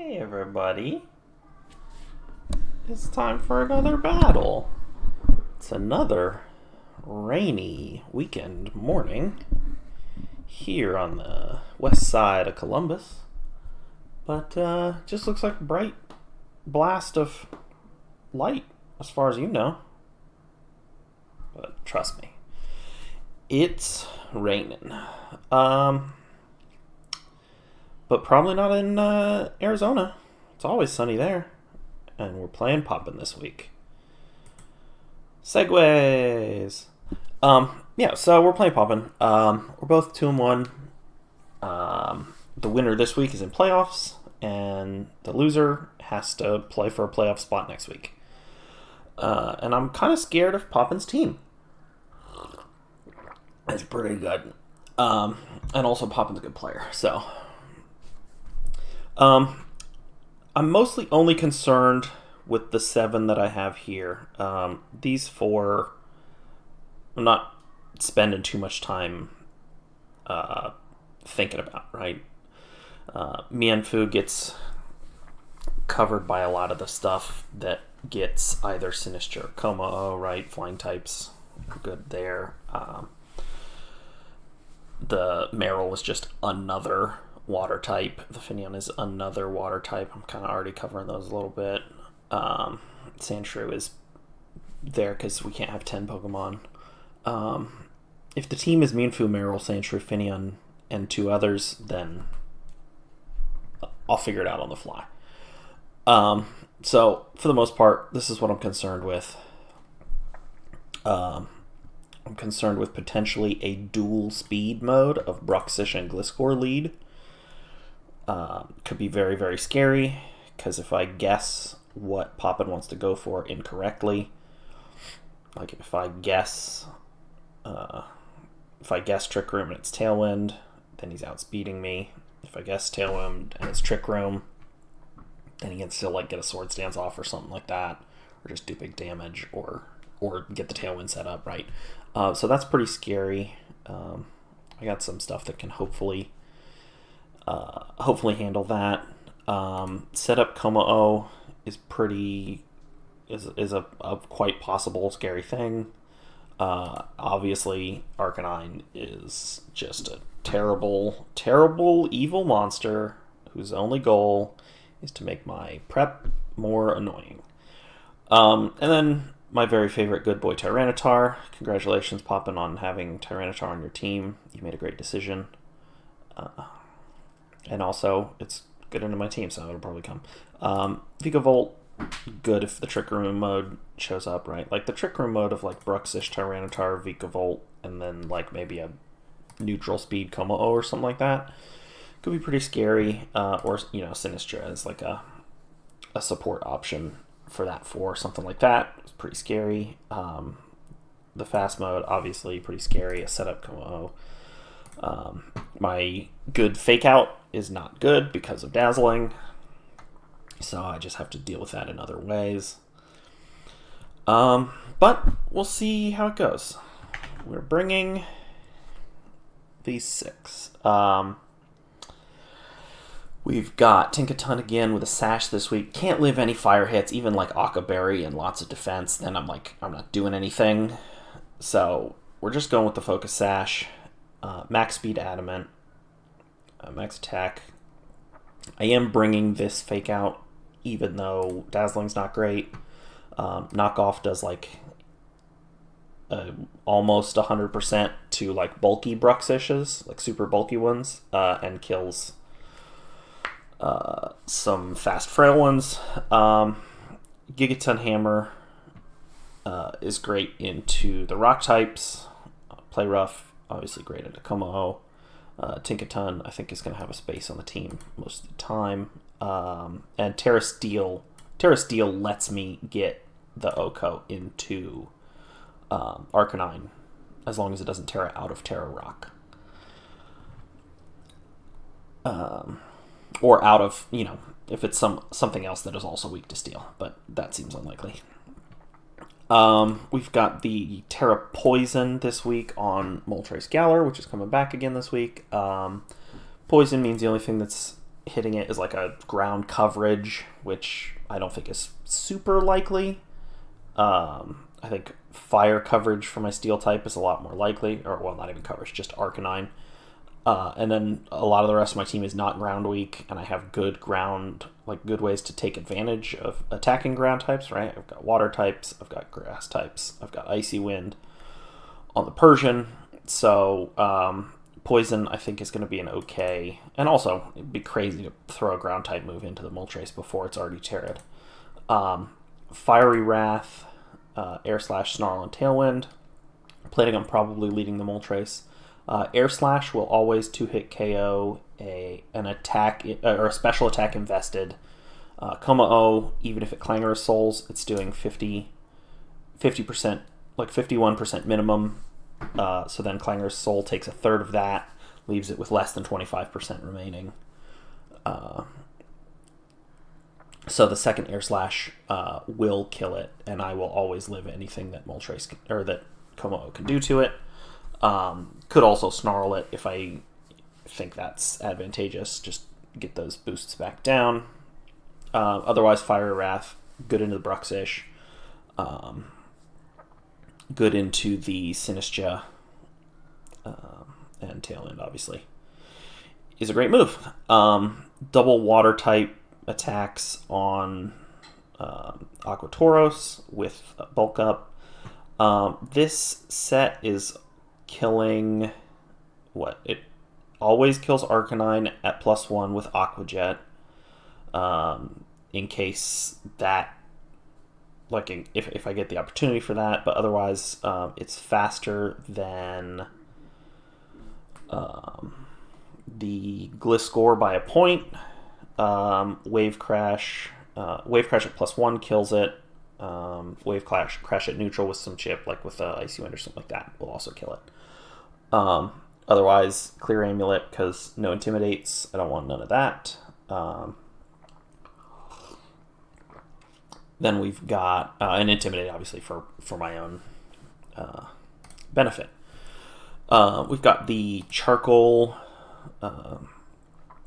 Hey everybody, it's time for another battle. It's another rainy weekend morning here on the west side of Columbus. But just looks like a bright blast of light as far as you know. But trust me, it's raining. But probably not in Arizona. It's always sunny there. And we're playing Poppin this week. Segways! Yeah, so we're playing Poppin. We're both 2-1. The winner this week is in playoffs, and the loser has to play for a playoff spot next week. And I'm kind of scared of Poppin's team. It's pretty good. And also Poppin's a good player, so... I'm mostly only concerned with the 7 that I have here. These 4, I'm not spending too much time thinking about, right? Mianfu gets covered by a lot of the stuff that gets either Sinister or Como, right? Flying types, good there. The Meryl was just another water type. The Finion is another water type. I'm kind of already covering those a little bit. Sandshrew is there because we can't have 10 Pokemon. If the team is Mienfoo, Meryl, Sandshrew, Finion, and 2 others, then I'll figure it out on the fly. So, for the most part, this is what I'm concerned with. I'm concerned with potentially a dual speed mode of Bruxish and Gliscor lead. Could be very, very scary, because if I guess what Poppin wants to go for incorrectly, like if I guess Trick Room and it's Tailwind, then he's outspeeding me. If I guess Tailwind and it's Trick Room, then he can still like get a Sword Stance off or something like that, or just do big damage, or get the Tailwind set up, right? So that's pretty scary. I got some stuff that can hopefully handle that. Setup Como is a quite possible scary thing. Obviously, Arcanine is just a terrible, terrible evil monster whose only goal is to make my prep more annoying. And then my very favorite good boy Tyranitar. Congratulations, Poppin, on having Tyranitar on your team. You made a great decision. And also, it's good into my team, so it'll probably come. Vikavolt, good if the Trick Room mode shows up, right? Like the Trick Room mode of like Bruxish, Tyranitar, Vikavolt, and then like maybe a neutral speed Como or something like that. Could be pretty scary. Or, Sinistra as like a support option for that 4, something like that. It's pretty scary. The fast mode, obviously, pretty scary. A setup Como. My good fake out is not good because of dazzling, so I just have to deal with that in other ways. But we'll see how it goes. We're bringing these 6. We've got Tinkaton again with a Sash this week. Can't live any fire hits, even like Akaberry and lots of defense. Then I'm not doing anything. So we're just going with the Focus Sash. Max Speed Adamant. Max Attack. I am bringing this Fake Out, even though Dazzling's not great. Knockoff does like almost 100% to like bulky Bruxishes, like super bulky ones, and kills some fast frail ones. Gigaton Hammer is great into the rock types. Play Rough, obviously great into Como. Tinkaton, I think, is going to have a space on the team most of the time. And Terra Steel lets me get the Oko into Arcanine, as long as it doesn't Terra out of Terra Rock. Or out of, if it's something else that is also weak to Steel, but that seems unlikely. We've got the Terra Poison this week on Moltres Galar, which is coming back again this week. Poison means the only thing that's hitting it is like a ground coverage, which I don't think is super likely. I think fire coverage for my steel type is a lot more likely, or well, not even coverage, just Arcanine. And then a lot of the rest of my team is not ground weak, and I have good ground, like good ways to take advantage of attacking ground types, right? I've got water types, I've got grass types, I've got Icy Wind on the Persian. So Poison, I think, is going to be an okay. And also, it'd be crazy to throw a ground type move into the Moltres before it's already Terra'd. Fiery Wrath, Air Slash, Snarl, and Tailwind. Planning on probably leading the Moltres. Air Slash will always 2-hit KO an attack or a special attack invested. Coma-O, even if it Clangor Souls, it's doing 50%, like 51% minimum. So then Clangor's Soul takes a third of that, leaves it with less than 25% remaining. So the second Air Slash will kill it, and I will always live anything that Moltres or that Coma-O can do to it. Could also Snarl it if I think that's advantageous. Just get those boosts back down. Otherwise, Fiery Wrath, good into the Bruxish. Good into the Sinistra. And Tailwind, obviously, is a great move. Double water type attacks on Aqua Tauros with bulk up. This set is killing what? It always kills Arcanine at +1 with Aqua Jet. In case that, like, if I get the opportunity for that, but otherwise it's faster than the Gliscor by a point. Wave Crash at +1 kills it. Wave Crash at neutral with some chip, like with Icy Wind or something like that, will also kill it. Otherwise, Clear Amulet, because no Intimidates. I don't want none of that. Then we've got an Intimidate, obviously, for my own benefit. We've got the Charcoal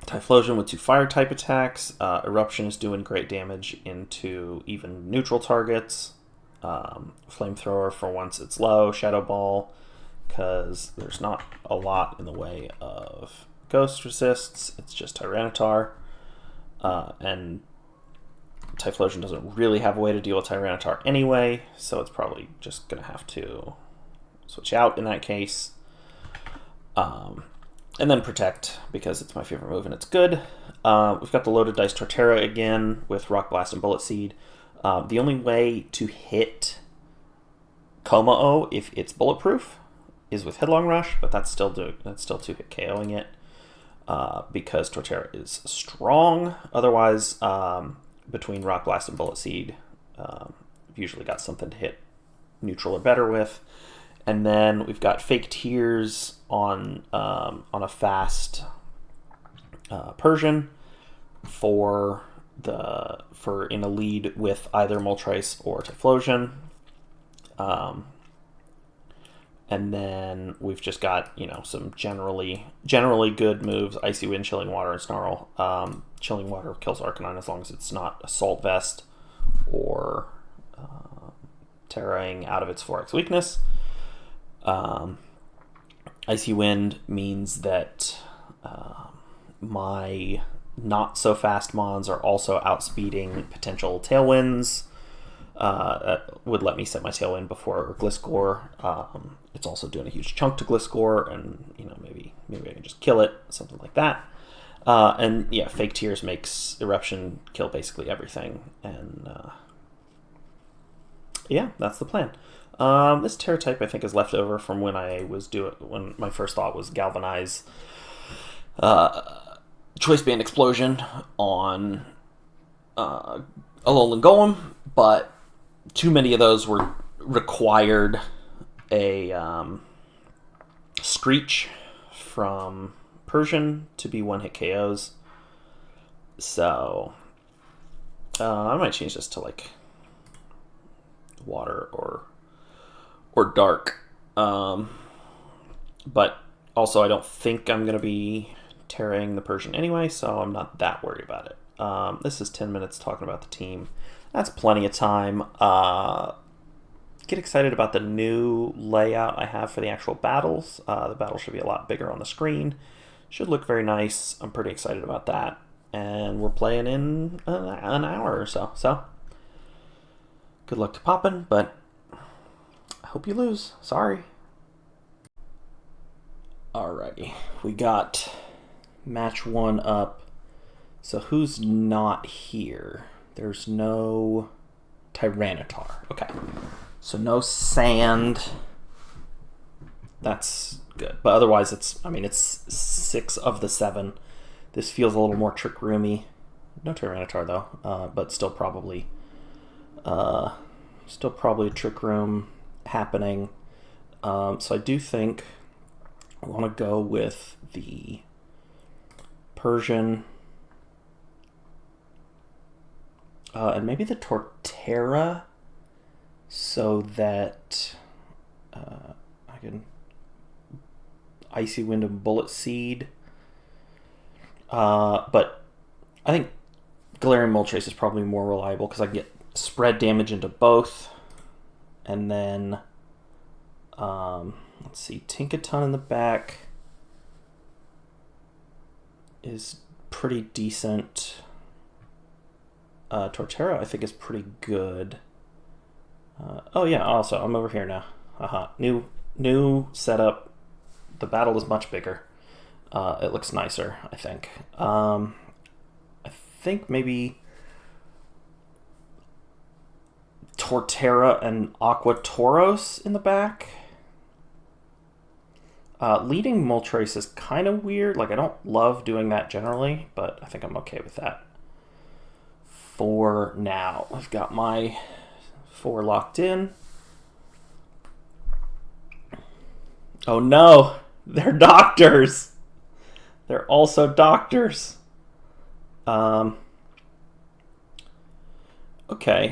Typhlosion with 2 fire type attacks. Eruption is doing great damage into even neutral targets. Flamethrower for once it's low. Shadow Ball, because there's not a lot in the way of ghost resists. It's just Tyranitar. And Typhlosion doesn't really have a way to deal with Tyranitar anyway, so it's probably just going to have to switch out in that case. And then Protect, because it's my favorite move and it's good. We've got the Loaded Dice Torterra again with Rock Blast and Bullet Seed. The only way to hit Coma-O if it's bulletproof is with Headlong Rush, but that's still 2-hit KOing it because Torterra is strong. Otherwise, between Rock Blast and Bullet Seed, I've usually got something to hit neutral or better with. And then we've got Fake Tears on a fast Persian for in a lead with either Moltres or Typhlosion. And then we've just got, some generally good moves: Icy Wind, Chilling Water, and Snarl. Chilling Water kills Arcanine as long as it's not Assault Vest or Terraing out of its 4x weakness. Icy Wind means that my not so fast mons are also outspeeding potential tailwinds. That would let me set my tailwind before Gliscor. It's also doing a huge chunk to Gliscor, and maybe I can just kill it, something like that. And yeah, Fake Tears makes Eruption kill basically everything, and yeah, that's the plan. This Terra type I think is left over from when when my first thought was Galvanize Choice Band Explosion on Alolan Golem, but too many of those required a Screech from Persian to be one-hit KOs. So I might change this to like Water or Dark. But also I don't think I'm going to be terraing the Persian anyway, so I'm not that worried about it. This is 10 minutes talking about the team. That's plenty of time. Get excited about the new layout I have for the actual battles. The battle should be a lot bigger on the screen. Should look very nice. I'm pretty excited about that. And we're playing in an hour or so. So, good luck to Poppin, but I hope you lose. Sorry. Alrighty. We got match 1 up. So who's not here? There's no Tyranitar. Okay. So no sand. That's good. But otherwise it's 6 of the 7. This feels a little more trick roomy. No Tyranitar though, but still probably a trick room happening. So I do think I want to go with the Persian and maybe the Torterra, so that I can Icy Wind and Bullet Seed. But I think Galarian Moltres is probably more reliable because I get spread damage into both. And then, let's see, Tinkaton in the back is pretty decent. Torterra, I think, is pretty good. Oh yeah, also, I'm over here now. Haha, new setup. The battle is much bigger. It looks nicer, I think. I think maybe Torterra and Aqua Tauros in the back. Leading Moltres is kind of weird. Like, I don't love doing that generally, but I think I'm okay with that for now. I've got my 4 locked in. Oh no, they're doctors. They're also doctors. Okay,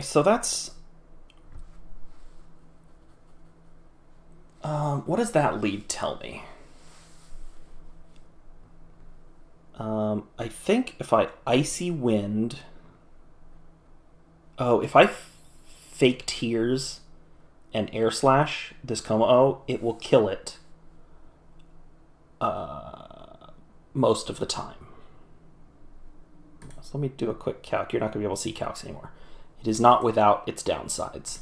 so that's... what does that lead tell me? I think if I Icy Wind... Oh, if I Fake Tears and Air Slash this Como-O, it will kill it most of the time. So let me do a quick calc. You're not going to be able to see calcs anymore. It is not without its downsides.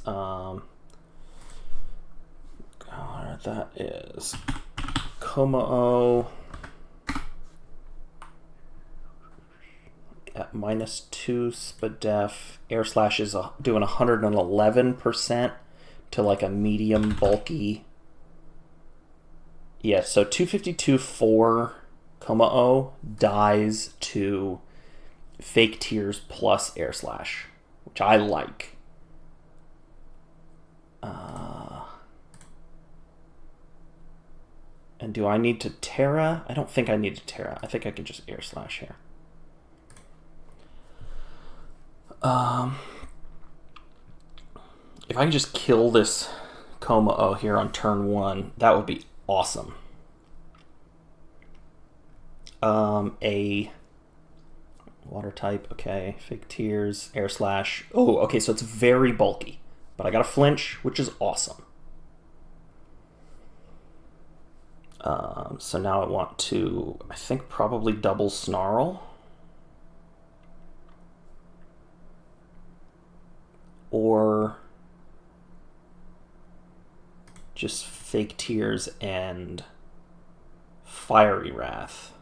That is Como-O at -2 Spadef. Air Slash is doing 111% to like a medium bulky. Yeah, so 252 4 Como-O dies to Fake Tears plus Air Slash, which I like. And do I need to Terra? I don't think I need to Terra. I think I can just Air Slash here. If I can just kill this Como-O here on turn 1, that would be awesome. A water type, okay. Fake Tears, Air Slash. Oh, okay, so it's very bulky. But I got a flinch, which is awesome. So now I want to, I think, probably double Snarl. Or just Fake Tears and Fiery Wrath.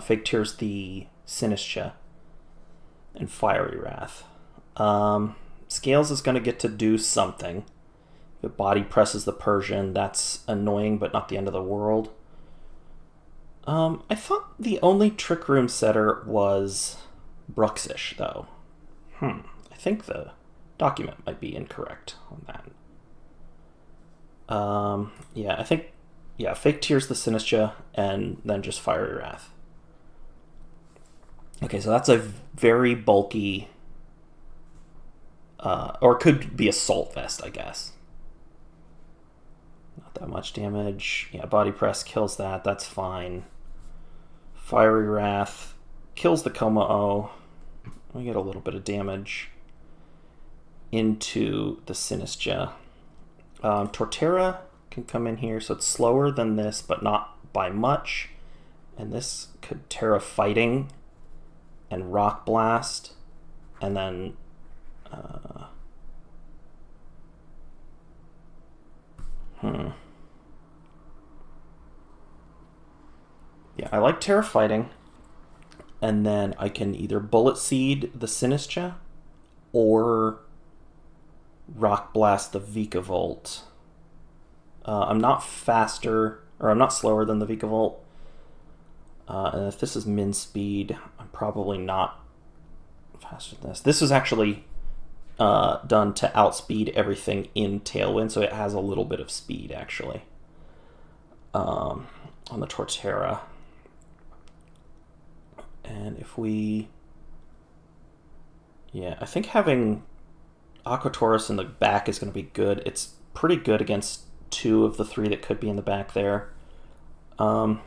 Fake Tears the Sinistcha and Fiery Wrath. Scales is going to get to do something. If it body presses the Persian, that's annoying, but not the end of the world. I thought the only Trick Room setter was Bruxish, though. I think the document might be incorrect on that. Yeah, I think, yeah, Fake Tears the Sinistcha, and then just Fiery Wrath. Okay, so that's a very bulky, or it could be Assault Vest, I guess. Not that much damage. Yeah, Body Press kills that, that's fine. Fiery Wrath kills the Kommo-o. We get a little bit of damage into the Sinistcha. Torterra can come in here, so it's slower than this, but not by much. And this could Terra Fighting and Rock Blast, and then yeah, I like Terra Fighting, and then I can either Bullet Seed the Sinistcha or Rock Blast the Vikavolt. I'm not faster, or I'm not slower than the Vikavolt. And if this is min speed, I'm probably not faster than this. This is actually done to outspeed everything in Tailwind, so it has a little bit of speed, actually, on the Torterra. And if we... Yeah, I think having Aquataurus in the back is going to be good. It's pretty good against 2 of the 3 that could be in the back there. Yeah,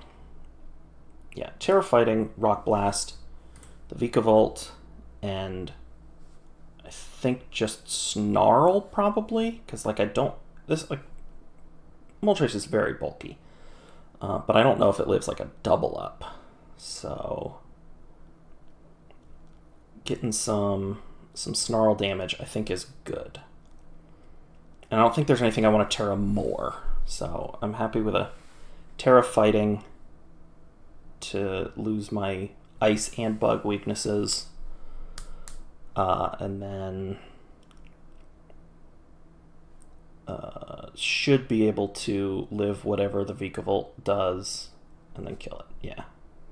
Terra Fighting, Rock Blast, the Vikavolt, and I think just Snarl, probably, because, like, I don't... This, like, Moltres is very bulky, but I don't know if it lives, like, a double up, so... Getting some Snarl damage, I think, is good. And I don't think there's anything I want to Terra more, so I'm happy with a Terra Fighting to lose my Ice and Bug weaknesses, and then should be able to live whatever the Vikavolt does and then kill it. Yeah,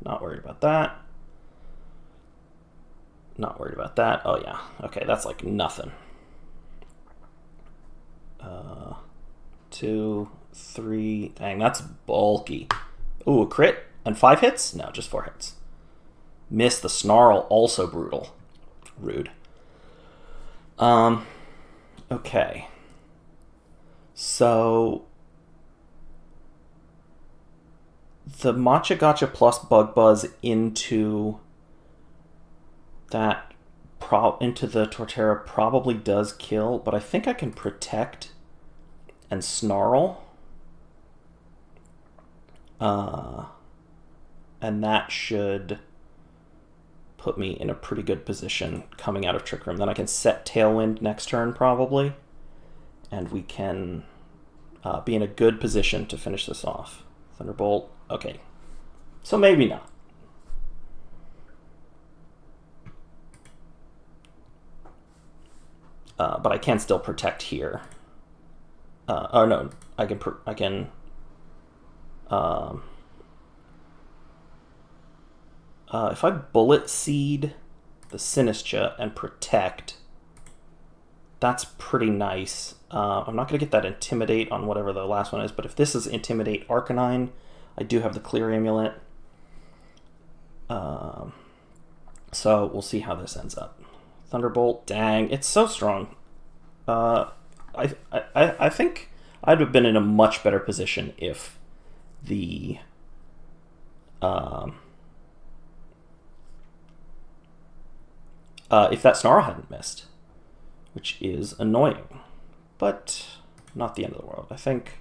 not worried about that. Not worried about that. Oh yeah, okay, that's like nothing. 2, 3, dang, that's bulky. Ooh, a crit and 5 hits? No, just 4 hits. Miss the Snarl, also brutal. Rude. Okay. So the Matcha Gotcha plus Bug Buzz into that into the Torterra probably does kill, but I think I can protect and Snarl. And that should put me in a pretty good position coming out of Trick Room. Then I can set Tailwind next turn, probably, and we can be in a good position to finish this off. Thunderbolt, okay. So maybe not. But I can still protect here. Oh no, I can. If I Bullet Seed the Sinistcha and protect, that's pretty nice. I'm not going to get that Intimidate on whatever the last one is, but if this is Intimidate Arcanine, I do have the Clear Amulet. So we'll see how this ends up. Thunderbolt, dang, it's so strong. I think I'd have been in a much better position if the if that Snarl hadn't missed, which is annoying, but not the end of the world. I think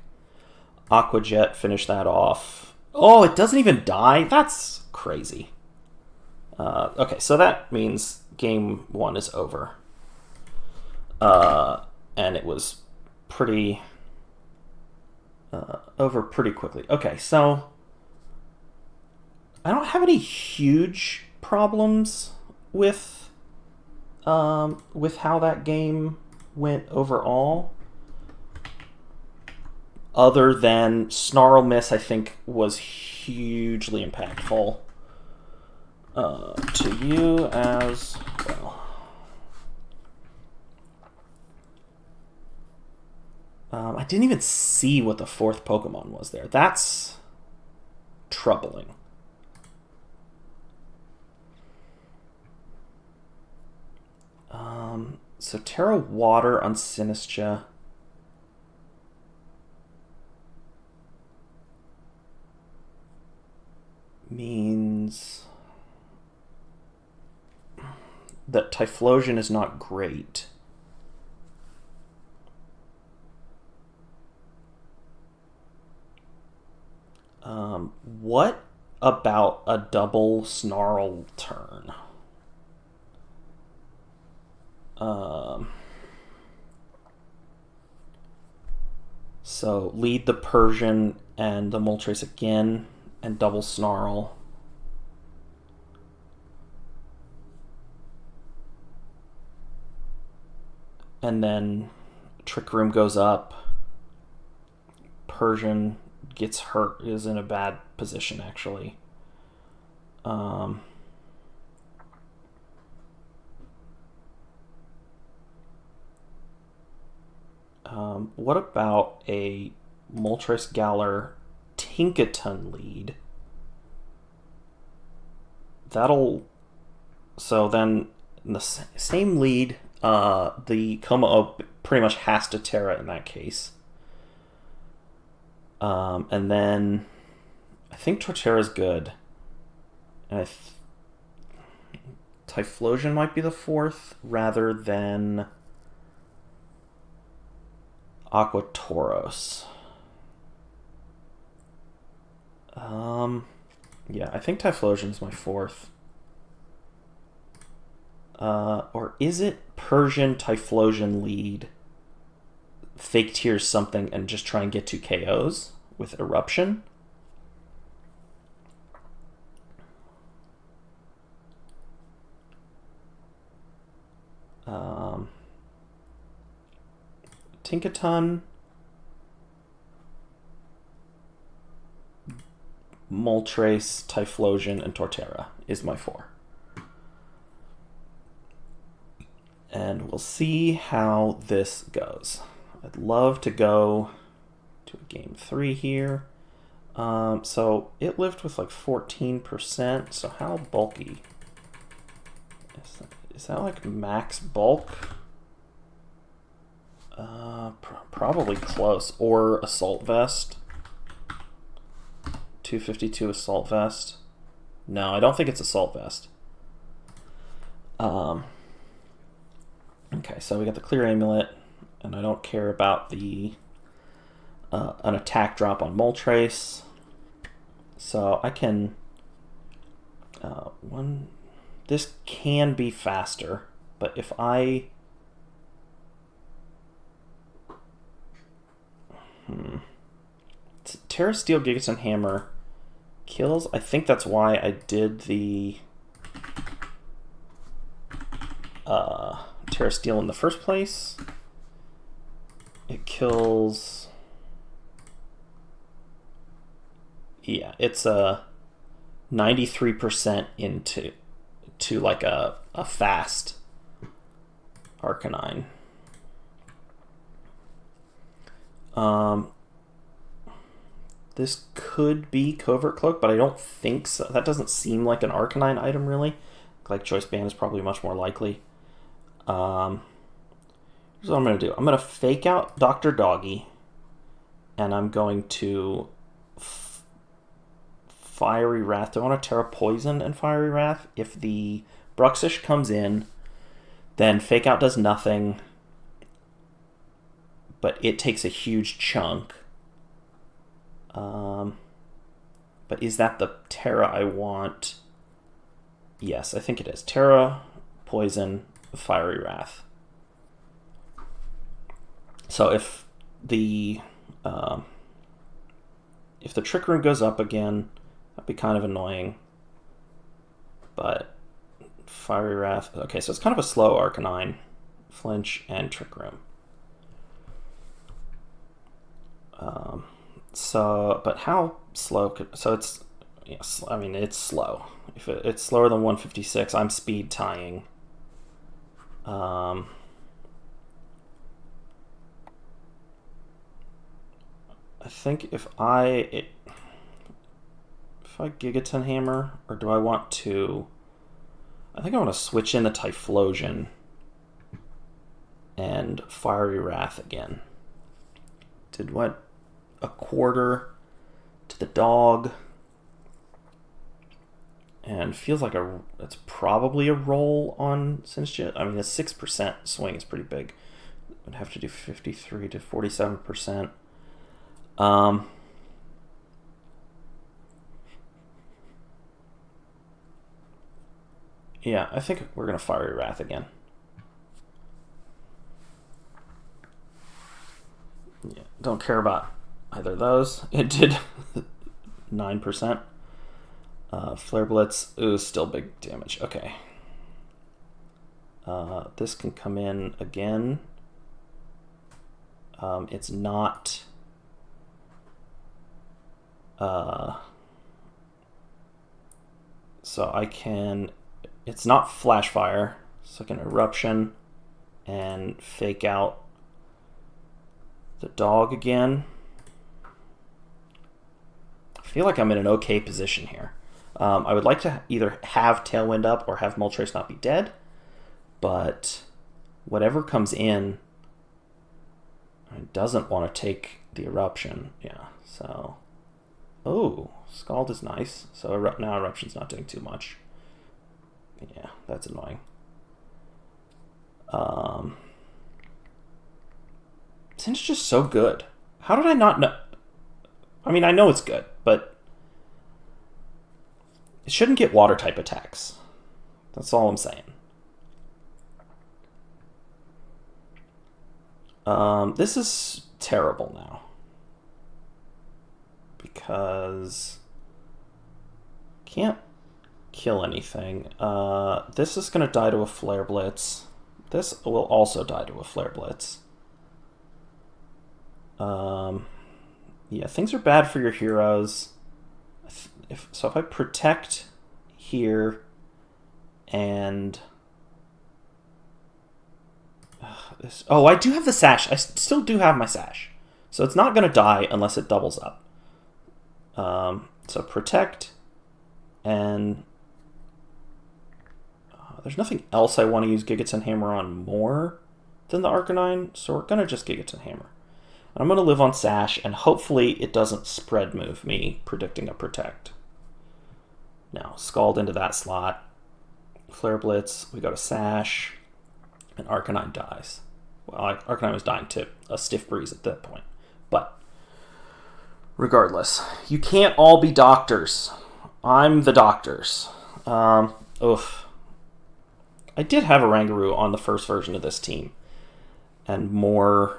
Aqua Jet finished that off. Oh, it doesn't even die? That's crazy. Okay, so that means game 1 is over. And it was pretty over pretty quickly. Okay, so I don't have any huge problems with how that game went overall, other than Snarl Miss, I think, was hugely impactful to you as well. I didn't even see what the 4th Pokemon was there. That's troubling. So Terra Water on Sinistcha. Means that Typhlosion is not great. What about a double Snarl turn? So lead the Persian and the Moltres again, and double Snarl. And then Trick Room goes up. Persian gets hurt, is in a bad position, actually. What about a Moltres Galar Tinkaton lead? So then, in the same lead, the Como pretty much has to Terra in that case. And then I think Torterra's good. And Typhlosion might be the fourth rather than Aquatoros. Yeah, I think Typhlosion is my fourth. Or is it Persian Typhlosion lead, fake tiers something, and just try and get 2 KOs with Eruption? Tinkaton, Moltres, Typhlosion, and Torterra is my 4. And we'll see how this goes. I'd love to go to a game 3 here. So it lived with like 14%. So how bulky? Is that like max bulk? Probably close. Or Assault Vest. 252 Assault Vest. No, I don't think it's Assault Vest. Okay, so we got the Clear Amulet, and I don't care about the an attack drop on Moltres. So I can this can be faster, but if I Terra Steel Gigaton Hammer kills. I think that's why I did the Terra Steel in the first place. It kills. Yeah, it's a 93% into like a fast Arcanine. This could be Covert Cloak, but I don't think so. That doesn't seem like an Arcanine item, really. Like Choice Band is probably much more likely. Here's what I'm going to do. I'm going to fake out Dr. Doggy, and I'm going to Fiery Wrath. Do I want to Terra Poison and Fiery Wrath? If the Bruxish comes in, then Fake Out does nothing, but it takes a huge chunk. But is that the Terra I want? Yes, I think it is. Terra, Poison, Fiery Wrath. So if the Trick Room goes up again, that'd be kind of annoying. But Fiery Wrath. Okay, so it's kind of a slow Arcanine. Flinch and Trick Room. So, but how slow could... So it's... Yes, I mean, it's slow. If it's slower than 156, I'm speed tying. I think if I Gigaton Hammer, or do I want to... I think I want to switch in the Typhlosion and Fiery Wrath again. Did what? A quarter to the dog. And feels like it's probably a roll on Sinistcha. I mean, a 6% swing is pretty big. Would have to do 53 to 47%. Yeah, I think we're going to Fiery Wrath again. Yeah, don't care about either of those. It did 9%. Flare Blitz, ooh, still big damage. Okay. This can come in again. It's not... so I can... It's not Flash Fire, so I can Eruption and fake out the dog again. I feel like I'm in an okay position here. I would like to either have Tailwind up or have Moltres not be dead, but whatever comes in, it doesn't want to take the Eruption. Yeah, so... Oh, Scald is nice. So now Eruption's not doing too much. Yeah, that's annoying. It's just so good. How did I not know? I mean, I know it's good, but it shouldn't get water type attacks. That's all I'm saying. This is terrible now. Because can't kill anything. This is going to die to a Flare Blitz. This will also die to a Flare Blitz. Yeah, things are bad for your heroes. So if I protect here and... oh, I do have the Sash. I still do have my Sash. So it's not going to die unless it doubles up. So protect and... there's nothing else I want to use Gigaton Hammer on more than the Arcanine, so we're going to just Gigaton Hammer. I'm going to live on Sash, and hopefully it doesn't spread move me, predicting a Protect. Now, Scald into that slot. Flare Blitz, we go to Sash, and Arcanine dies. Well, Arcanine was dying to a Stiff Breeze at that point. But, regardless, you can't all be doctors. I'm the doctors. Oof. I did have a Rangaroo on the first version of this team, and more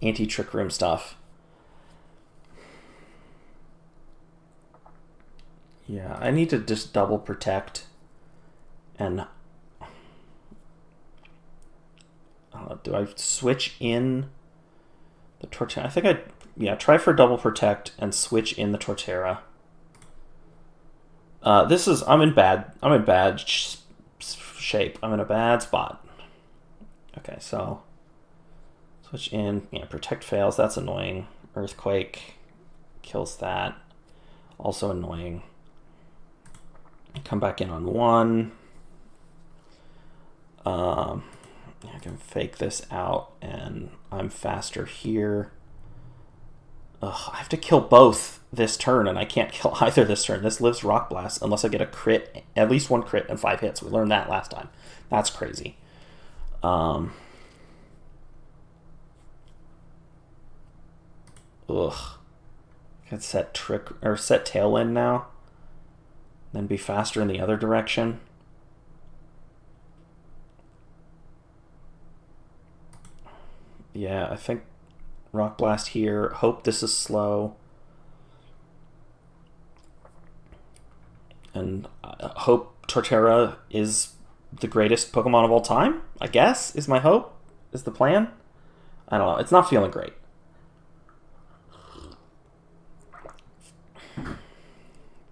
anti-Trick Room stuff. Yeah, I need to just double protect and do I switch in the Torterra? I think try for double protect and switch in the Torterra. I'm in bad shape. I'm in a bad spot. Okay, so switch in. Yeah, protect fails. That's annoying. Earthquake kills that. Also annoying. Come back in on one. I can fake this out, and I'm faster here. Ugh, I have to kill both this turn, and I can't kill either this turn. This lives Rock Blast unless I get a crit, at least one crit and 5 hits. We learned that last time. That's crazy. Ugh. Can set Tailwind now, then be faster in the other direction. Yeah, I think Rock Blast here. Hope this is slow. And I hope Torterra is the greatest Pokemon of all time, I guess, is my hope, is the plan. I don't know. It's not feeling great.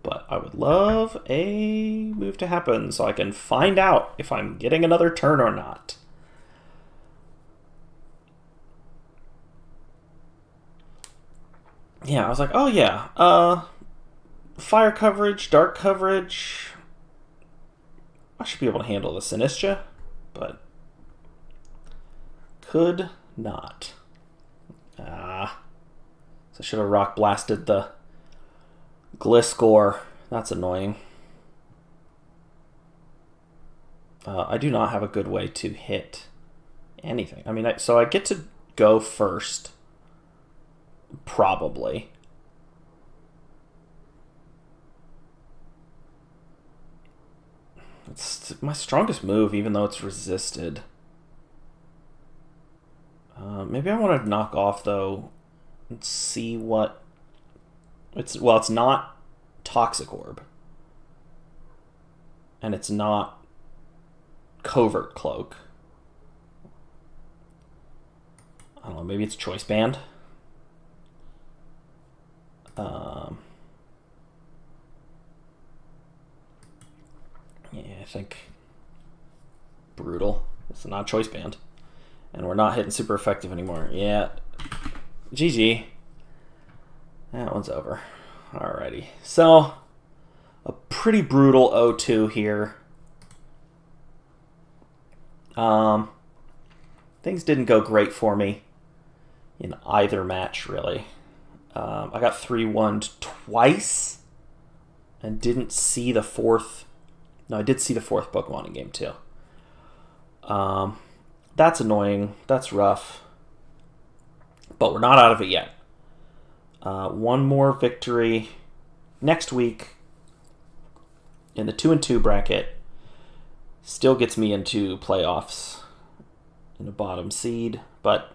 But I would love a move to happen so I can find out if I'm getting another turn or not. Yeah, I was like, oh yeah, fire coverage, dark coverage. I should be able to handle the Sinistcha, but could not. So I should have Rock Blasted the Gliscor. That's annoying. I do not have a good way to hit anything. I mean, so I get to go first, probably. It's my strongest move, even though it's resisted. Maybe I want to knock off, though, and see what... Well, it's not Toxic Orb. And it's not Covert Cloak. I don't know, maybe it's Choice Band. Yeah, I think Brutal. It's not Choice Band. And we're not hitting super effective anymore. Yeah. GG. That one's over. Alrighty. So, a pretty brutal 0-2 here. Things didn't go great for me in either match, really. I got 3-1'd twice and didn't see the fourth. No, I did see the fourth Pokemon in game 2. That's annoying. That's rough. But we're not out of it yet. One more victory next week in the 2-2 bracket still gets me into playoffs in a bottom seed, but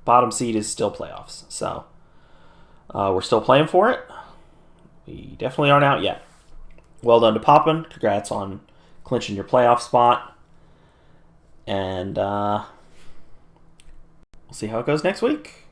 bottom seed is still playoffs. So we're still playing for it. We definitely aren't out yet. Well done to Poppin. Congrats on clinching your playoff spot. And we'll see how it goes next week.